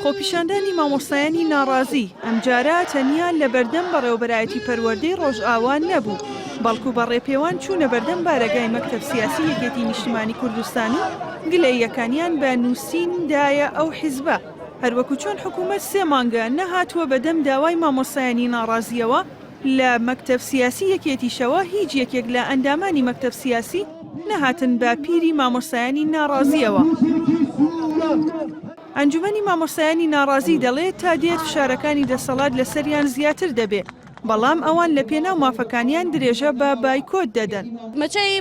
خۆپیشاندانی مامۆستایانی ناڕازی ئەمجارە تەنیا لە بەردەم بەڕێوەبەرایەتی پەروەردەی ڕۆژئاوان نەبوو، بەڵکو بەڕێپێوان چوونە بەردەم بارەگای مەکتەب سیاسی یەکێتی نیشتیمانی کوردستان و گلەییەکانیان بە نووسیندایە ئەو حیزبە. هەروەکو چۆن حکوومەت 3 مانگە نەهاتووە بەدەم داوای مامۆستایانی ناڕازیەوە لە مەکتەب سیاسی یەکێتیشەوە، هیچ یەکێک لە ئەندامانی مەکتەب سیاسی نەهاتن بە پیری مامۆستایانی ناڕازیەوە. ئەنجومەنی مامۆستایانی ناڕازی دەڵێت تا دێت فشارەکانی دەسەڵات لەسەریان زیاتر دەبێت، بەڵام ئەوان لە پێناو مافەکانیان درێژە بە بایکۆت دەدەن. مەچەی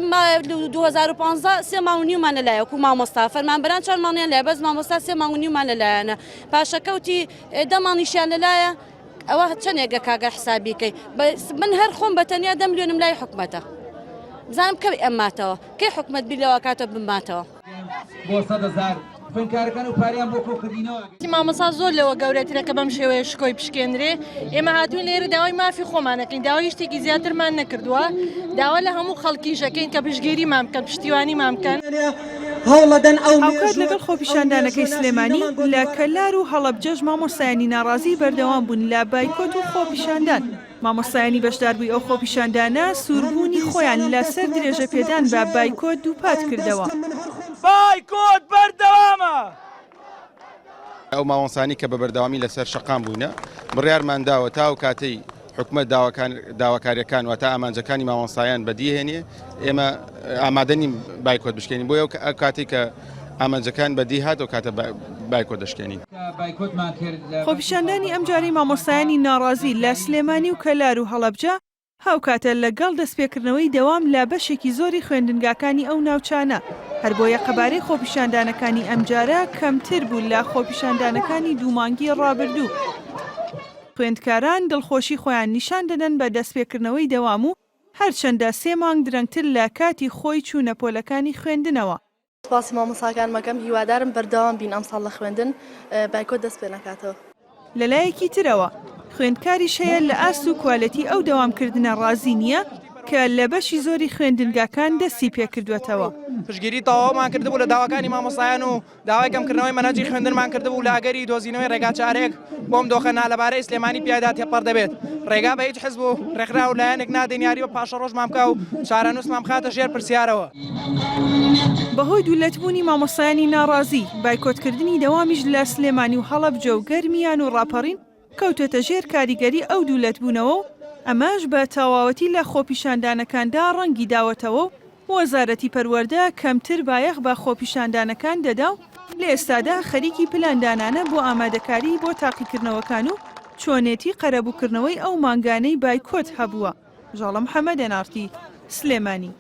2015 3 مانگ و نیومان لەلایەک و مامۆستا فەرمانبەران 4 مانگیان لای بەس مامۆستا 3 مانگ و نیومان لەلایەنە، پاشەکەوتی 10 مانگیشیان لەلایە. ئەوە چەندێکە کاگەر حسابیکەی من هەر خۆم بە تەنیا 10 ملیۆنم لای حکومەتە، بزانم کەی ئەمماتەوە کەی حکومەت بیلەوە کاتە بماتەوە. بۆ 100,000 خوێندکارەکان و پاریان بۆ کۆکردینەوە. مامۆستا زۆر لەوە گەورەترە کە بەم شێوەیە شکۆی پشکێنرێ. ئێمە هاتوین لێرە داوای مافی خۆمانەکەین، داوای شتێکی زیاترمان نەکردووە، داوا لە هەموو خەڵکیشەکەین کە پشتگیریمان بکەن، پشتیوانیمان بکەن. هاوکات لەگەڵ خۆپیشاندانەکەی سلێمانی لە کەلار و هەڵەبجەش مامۆستایانی ناڕازی بەردەوام بوون لە بایکۆت و خۆپیشاندان. مامۆستایانی بەشداربووی ئەو خۆپیشاندانە سووربوونی خۆیان لەسەر درێژە پێدان بە بایکۆت دووپات کردەوە. بایکۆت بەردەوامە! ئەو مامۆستانی کە بە بەردەوامی لەسەر شەقام بووینە بڕیارمان داوە تا و کاتەی حکومەت داواکاریەکان و تا ئامانجەکانی مامۆستایان بەدیهێنێ ئێمە ئامادە نین بایکۆت بشکێنین، بۆ ئەو کاتی کە ئامانجەکان بەدی هات و کاتە بایکۆت دەشکێنین. خۆپیشاندانی ئەمجاری مامۆستایانی ناڕازی لە سلێمانی و کەلار و هەڵەبجە هاوکاتە لەگەڵ دەستپێکردنەوەی دەوام لە بەشێکی زۆری خوێندنگاکانی ئەو ناوچانە، هەر بۆیە قەبارەی خۆپیشاندانەکانی ئەمجارە کەمتر بوو لە خۆپیشاندانەکانی دوومانگی ڕابردوو. خوێندکاران دڵخۆشی خۆیان نیشان دەدەن بە دەستپێکردنەوەی دەوام و هەرچەندە 3 مانگ درەنگتر لە کاتی خۆی چوونە پۆلەکانی خوێندنەوە. سپاسی مامۆستاکان مەکەم، هیوادارم بەردەوام بین ئەمساڵ لە خوێندن بایکۆت دەست پێ نەکاتەوە. لەلایەکی ترەوە خوێندکاریش هەیە لە ئاست و کوالەتی ئەو دەوامکردنە ڕازی نییە کە لە بەشی زۆری خوێندنگاکان دەستی پێکردوێتەوە. پشگیری تەواومان کردبوو لە داواکانی مامۆستایان و داوای کەمکردنەوەی مەنهەجی خوێندنمان کردبوو لە ئەگەری دۆزینەوەی ڕێگا چارێک بۆم دۆخەنا لەبارەی سلێمانی پیادا تێپەڕ دەبێت. ڕێگا بە هیچ حزب و ڕێکخرا و لایەنێک نادەین یاری بە پاشە ڕۆژمان بکە و چارەنووسمان بخاتە ژێر پرسیارەوە. بەهۆی دوولەتبوونی مامۆستایانی ناڕازی، بایکۆتکردنی دەوامیش لە سلێمانی و هەڵەبجە و گەرمیان و ڕاپەڕین کەوتۆتە ژێر کاریگەری ئەو دوولەتبوونەوە و ئەمەش بە تەواوەتی لە خۆپیشاندانەکاندا ڕەنگی داوەتەوە و وەزارەتی پەروەردە کەمتر بایەخ بە خۆپیشاندانەکان دەدا و لە ئێستادا خەریکی پلاندانانە بۆ ئامادەکاری بۆ تاقیکردنەوەکان و چۆنێتی قەرەبووکردنەوەی ئەو مانگانەی بایکۆت هەبووە. ژاڵە محەممەد NRT سلێمانی.